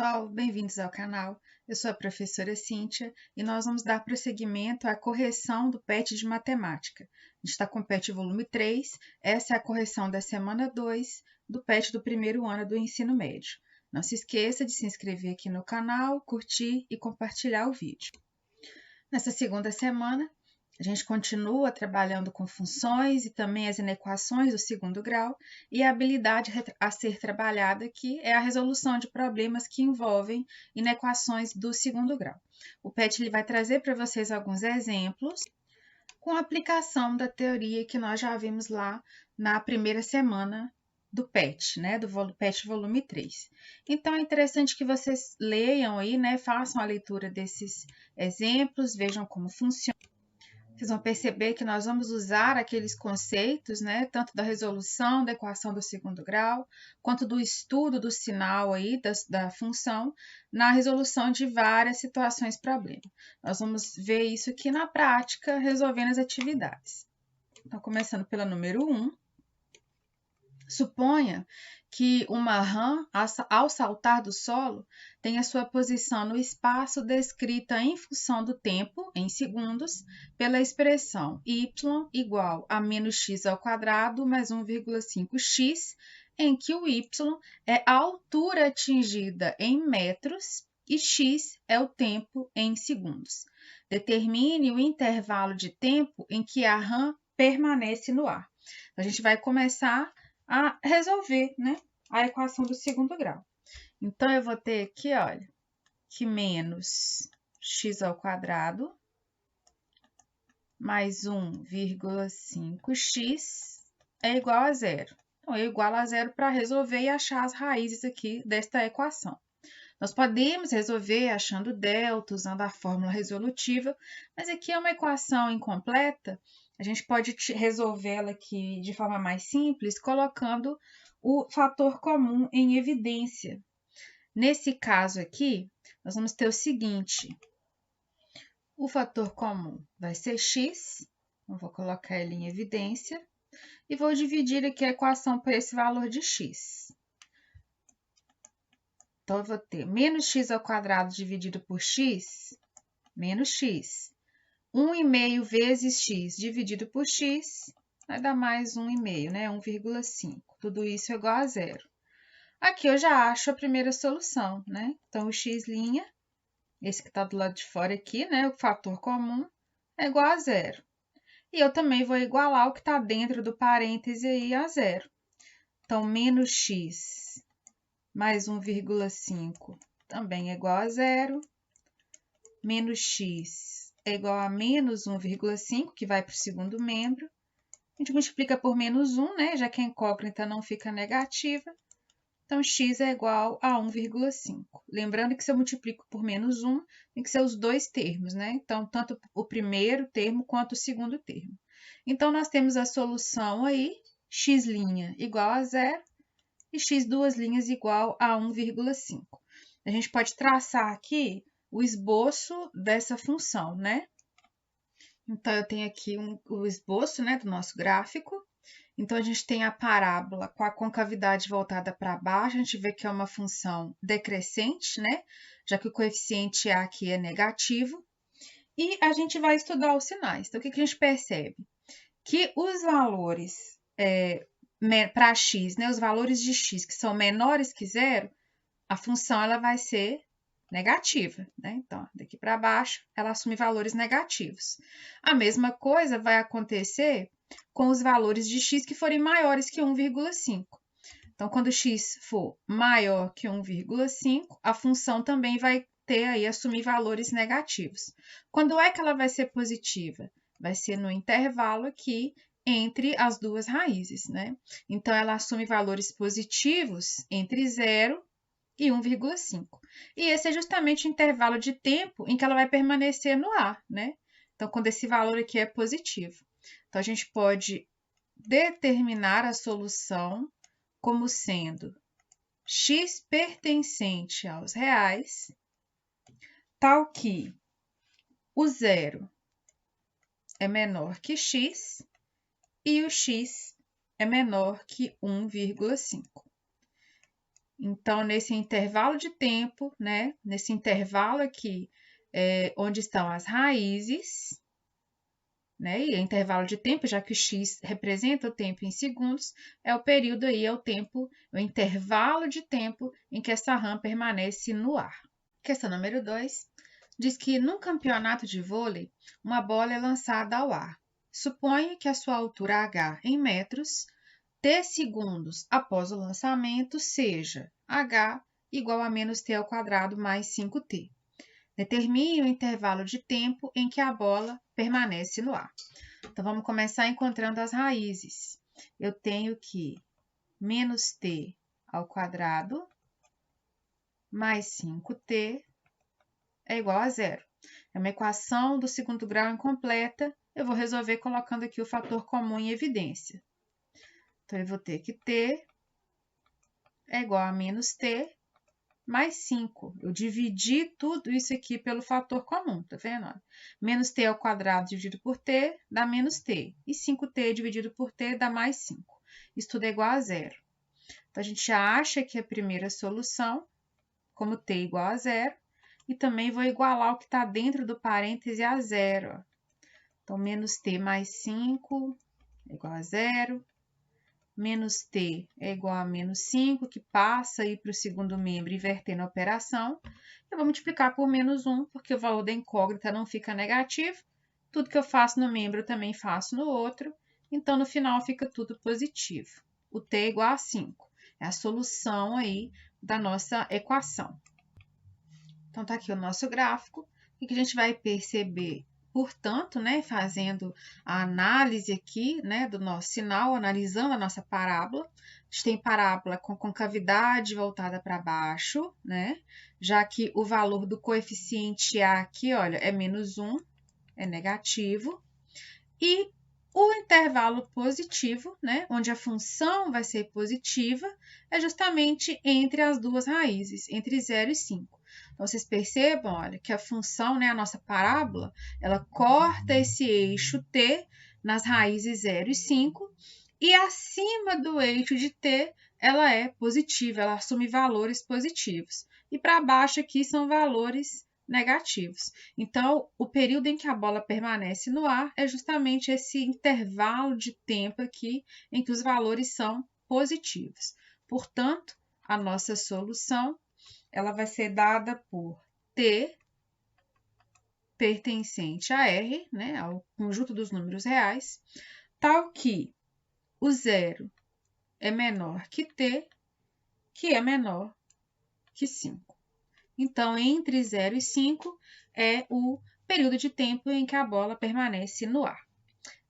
pessoal, bem-vindos ao canal. Eu sou a professora Cíntia e nós vamos dar prosseguimento à correção do PET de Matemática. A gente está com o PET volume 3, essa é a correção da semana 2 do PET do primeiro ano do ensino médio. Não se esqueça de se inscrever aqui no canal, curtir e compartilhar o vídeo. Nessa segunda semana, a gente continua trabalhando com funções e também as inequações do segundo grau, e a habilidade a ser trabalhada aqui é a resolução de problemas que envolvem inequações do segundo grau. O PET ele vai trazer para vocês alguns exemplos com a aplicação da teoria que nós já vimos lá na primeira semana do PET, né, do PET volume 3. Então, é interessante que vocês leiam aí, né, façam a leitura desses exemplos, vejam como funciona. Vocês vão perceber que nós vamos usar aqueles conceitos, né, tanto da resolução da equação do segundo grau, quanto do estudo do sinal aí, da função, na resolução de várias situações problema. Nós vamos ver isso aqui na prática, resolvendo as atividades. Então, começando pela número 1. Suponha que uma rã, ao saltar do solo, tem a sua posição no espaço descrita em função do tempo, em segundos, pela expressão y igual a menos x ao quadrado mais 1,5x, em que o y é a altura atingida em metros e x é o tempo em segundos. Determine o intervalo de tempo em que a rã permanece no ar. A gente vai começar a resolver, né, a equação do segundo grau. Então, eu vou ter aqui, olha, que menos x ao quadrado mais 1,5x é igual a zero. Então, eu igualo a zero para resolver e achar as raízes aqui desta equação. Nós podemos resolver achando delta, usando a fórmula resolutiva, mas aqui é uma equação incompleta. A gente pode resolvê-la aqui de forma mais simples, colocando o fator comum em evidência. Nesse caso aqui, nós vamos ter o seguinte: o fator comum vai ser x, eu vou colocar ele em evidência, e vou dividir aqui a equação por esse valor de x. Então, eu vou ter menos x ao quadrado dividido por x, menos x. 1,5 vezes x dividido por x vai dar mais 1,5, né? 1,5. Tudo isso é igual a zero. Aqui eu já acho a primeira solução, né? Então, o x', esse que está do lado de fora aqui, né? O fator comum, é igual a zero. E eu também vou igualar o que está dentro do parêntese aí a zero. Então, menos x mais 1,5 também é igual a zero. Menos x é igual a menos 1,5, que vai para o segundo membro. A gente multiplica por menos 1, né? Já que a incógnita não fica negativa. Então, x é igual a 1,5. Lembrando que se eu multiplico por menos 1, tem que ser os dois termos, né? Então, tanto o primeiro termo quanto o segundo termo. Então, nós temos a solução aí, x' igual a zero e x duas linhas igual a 1,5. A gente pode traçar aqui o esboço dessa função, né? Então, eu tenho aqui o esboço, né, do nosso gráfico. Então, a gente tem a parábola com a concavidade voltada para baixo, a gente vê que é uma função decrescente, né? Já que o coeficiente A aqui é negativo. E a gente vai estudar os sinais. Então, o que a gente percebe? Que os valores para x, né, os valores de x que são menores que zero, a função ela vai ser negativa, né? Então, daqui para baixo, ela assume valores negativos. A mesma coisa vai acontecer com os valores de x que forem maiores que 1,5. Então, quando x for maior que 1,5, a função também vai ter aí, assumir valores negativos. Quando é que ela vai ser positiva? Vai ser no intervalo aqui entre as duas raízes, né? Então, ela assume valores positivos entre 0 e 1,5. E esse é justamente o intervalo de tempo em que ela vai permanecer no ar, né? Então, quando esse valor aqui é positivo. Então, a gente pode determinar a solução como sendo x pertencente aos reais, tal que o zero é menor que x e o x é menor que 1,5. Então, nesse intervalo de tempo, né? Nesse intervalo aqui, onde estão as raízes, né? E é intervalo de tempo, já que o x representa o tempo em segundos, é o período aí, é o tempo, o intervalo de tempo em que essa rã permanece no ar. Questão número 2. Diz que num campeonato de vôlei, uma bola é lançada ao ar. Suponha que a sua altura h em metros, t segundos após o lançamento, seja h igual a menos t ao quadrado mais 5t. Determine o intervalo de tempo em que a bola permanece no ar. Então, vamos começar encontrando as raízes. Eu tenho que menos t ao quadrado mais 5t é igual a zero. É uma equação do segundo grau incompleta. Eu vou resolver colocando aqui o fator comum em evidência. Então, eu vou ter que t é igual a menos t mais 5. Eu dividi tudo isso aqui pelo fator comum, tá vendo? Menos t ao quadrado dividido por t dá menos t. E 5t dividido por t dá mais 5. Isso tudo é igual a zero. Então, a gente já acha que a primeira solução, como t igual a zero, e também vou igualar o que está dentro do parêntese a zero. Então, menos t mais 5 é igual a zero. Menos t é igual a menos 5, que passa aí para o segundo membro invertendo a operação. Eu vou multiplicar por menos 1, porque o valor da incógnita não fica negativo. Tudo que eu faço no membro eu também faço no outro. Então, no final, fica tudo positivo. O t é igual a 5. É a solução aí da nossa equação. Então, tá aqui o nosso gráfico. O que a gente vai perceber? Portanto, né, fazendo a análise aqui, né, do nosso sinal, analisando a nossa parábola, a gente tem parábola com concavidade voltada para baixo, né, já que o valor do coeficiente A aqui, olha, é menos 1, é negativo, e o intervalo positivo, né, onde a função vai ser positiva, é justamente entre as duas raízes, entre 0 e 5. Então, vocês percebam, olha, que a função, né, a nossa parábola, ela corta esse eixo t nas raízes 0 e 5, e acima do eixo de t, ela é positiva, ela assume valores positivos. E para baixo aqui são valores negativos. Então, o período em que a bola permanece no ar é justamente esse intervalo de tempo aqui em que os valores são positivos. Portanto, a nossa solução ela vai ser dada por t pertencente a R, né, ao conjunto dos números reais, tal que o zero é menor que t, que é menor que 5. Então, entre 0 e 5 é o período de tempo em que a bola permanece no ar.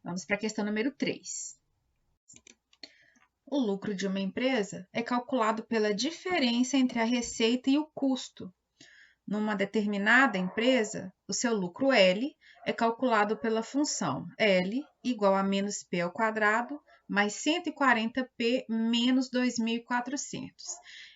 Vamos para a questão número 3. O lucro de uma empresa é calculado pela diferença entre a receita e o custo. Numa determinada empresa, o seu lucro L é calculado pela função L igual a menos P ao quadrado mais 140P menos 2.400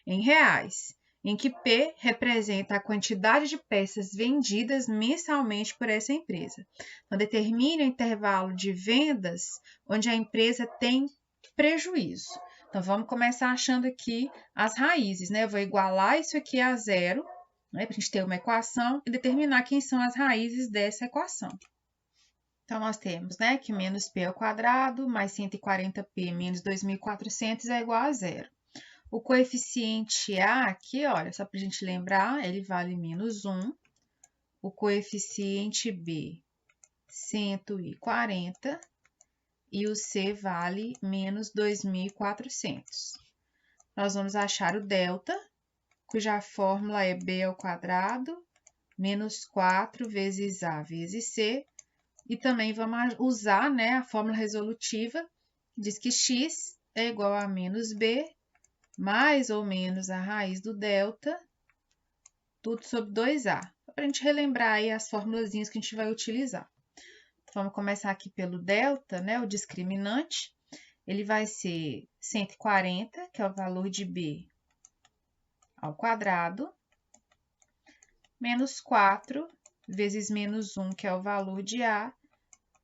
em reais, em que P representa a quantidade de peças vendidas mensalmente por essa empresa. Então, determine o intervalo de vendas onde a empresa tem prejuízo. Então, vamos começar achando aqui as raízes, né? Eu vou igualar isso aqui a zero, né, para a gente ter uma equação e determinar quem são as raízes dessa equação. Então, nós temos, né, que menos p ao quadrado mais 140p menos 2.400 é igual a zero. O coeficiente A aqui, olha, só para a gente lembrar, ele vale menos 1. O coeficiente B, 140. E o C vale menos 2.400. Nós vamos achar o delta, cuja fórmula é b ao quadrado menos 4 vezes a vezes c. E também vamos usar, né, a fórmula resolutiva, diz que x é igual a menos b, mais ou menos a raiz do delta, tudo sobre 2a. Para a gente relembrar aí as formulazinhas que a gente vai utilizar. Então, vamos começar aqui pelo delta, né, o discriminante. Ele vai ser 140, que é o valor de b ao quadrado, menos 4 vezes menos 1, que é o valor de A,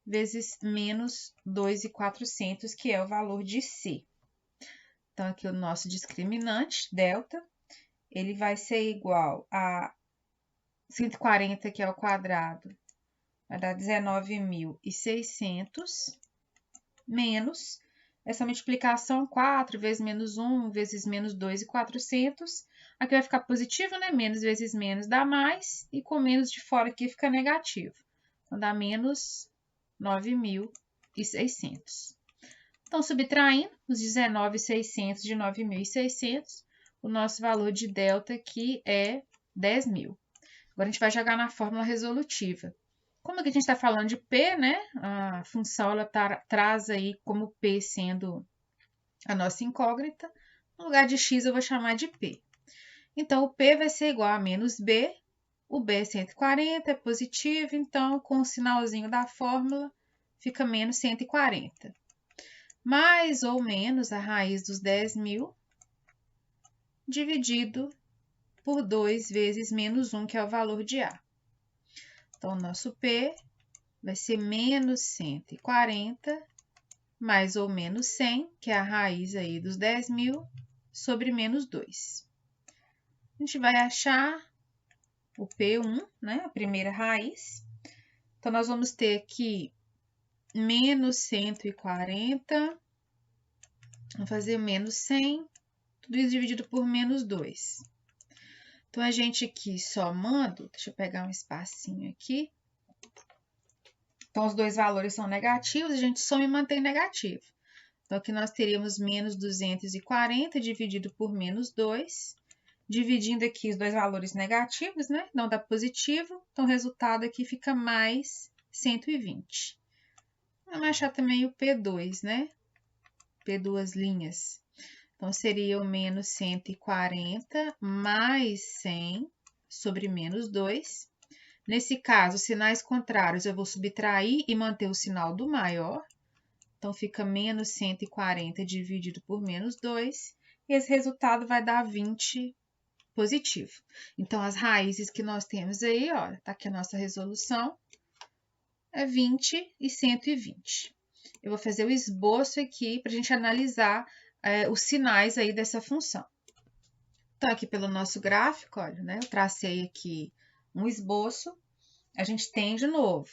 vezes menos 2.400, que é o valor de C. Então, aqui o nosso discriminante, delta, ele vai ser igual a 140, que é o quadrado, vai dar 19.600, menos essa multiplicação, 4 vezes menos 1 vezes menos 2.400. Aqui vai ficar positivo, né? Menos vezes menos dá mais, e com menos de fora aqui fica negativo. Então, dá menos 9.600. Então, subtraindo os 19.600 de 9.600, o nosso valor de delta aqui é 10.000. Agora, a gente vai jogar na fórmula resolutiva. Como que a gente está falando de P, né? A função ela traz aí como P sendo a nossa incógnita. No lugar de X, eu vou chamar de P. Então, o P vai ser igual a menos B. O B é 140, é positivo. Então, com o sinalzinho da fórmula, fica menos 140. Mais ou menos a raiz dos 10.000 dividido por 2 vezes menos 1, que é o valor de A. Então, o nosso P vai ser menos 140 mais ou menos 100, que é a raiz aí dos 10.000, sobre menos 2. A gente vai achar o P1, né, a primeira raiz. Então, nós vamos ter aqui menos 140, vamos fazer menos 100, tudo isso dividido por menos 2. Então, a gente aqui somando, deixa eu pegar um espacinho aqui. Então, os dois valores são negativos, a gente soma e mantém negativo. Então, aqui nós teríamos menos 240 dividido por menos 2. Dividindo aqui os dois valores negativos, né? Não dá positivo. Então, o resultado aqui fica mais 120. Vamos achar também o P2, né? P2 linhas. Então, seria o menos 140 mais 100 sobre menos 2. Nesse caso, sinais contrários, eu vou subtrair e manter o sinal do maior. Então, fica menos 140 dividido por menos 2. E esse resultado vai dar 20 positivo. Então, as raízes que nós temos aí, ó, tá aqui a nossa resolução, é 20 e 120. Eu vou fazer o esboço aqui para a gente analisar os sinais aí dessa função. Então, aqui pelo nosso gráfico, olha, né, eu tracei aqui um esboço. A gente tem, de novo,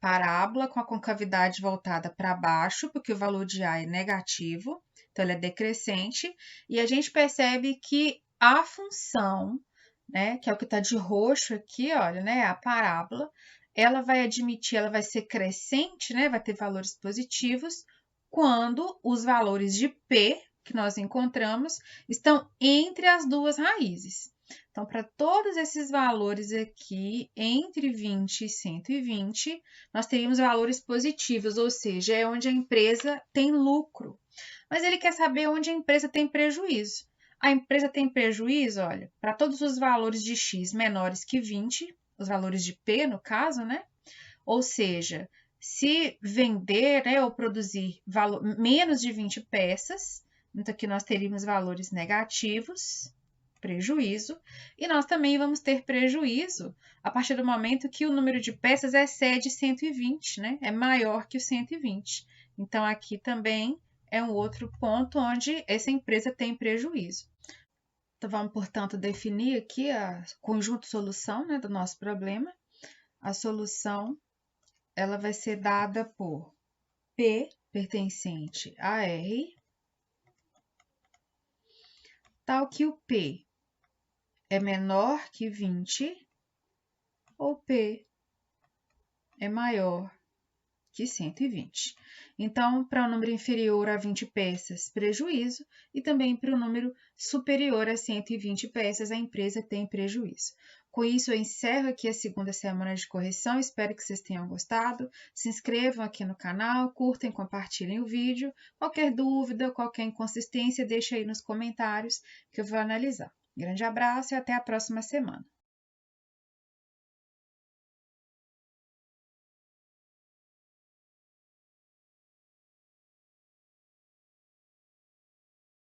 parábola com a concavidade voltada para baixo, porque o valor de A é negativo, então ele é decrescente, e a gente percebe que a função, né, que é o que está de roxo aqui, olha, né, a parábola, ela vai admitir, ela vai ser crescente, né, vai ter valores positivos, quando os valores de P, que nós encontramos, estão entre as duas raízes. Então, para todos esses valores aqui, entre 20 e 120, nós teríamos valores positivos, ou seja, é onde a empresa tem lucro. Mas ele quer saber onde a empresa tem prejuízo. A empresa tem prejuízo, olha, para todos os valores de X menores que 20, os valores de P, no caso, né? Ou seja, se vender, né, ou produzir menos de 20 peças, então aqui nós teríamos valores negativos, prejuízo, e nós também vamos ter prejuízo a partir do momento que o número de peças excede 120, né? É maior que o 120. Então, aqui também é um outro ponto onde essa empresa tem prejuízo. Então, vamos, portanto, definir aqui a conjunto solução, né, do nosso problema. A solução, ela vai ser dada por P pertencente a R, tal que o P é menor que 20 ou P é maior que 120. Então, para o número inferior a 20 peças, prejuízo, e também para o número superior a 120 peças, a empresa tem prejuízo. Com isso, eu encerro aqui a segunda semana de correção, espero que vocês tenham gostado. Se inscrevam aqui no canal, curtem, compartilhem o vídeo. Qualquer dúvida, qualquer inconsistência, deixa aí nos comentários que eu vou analisar. Grande abraço e até a próxima semana.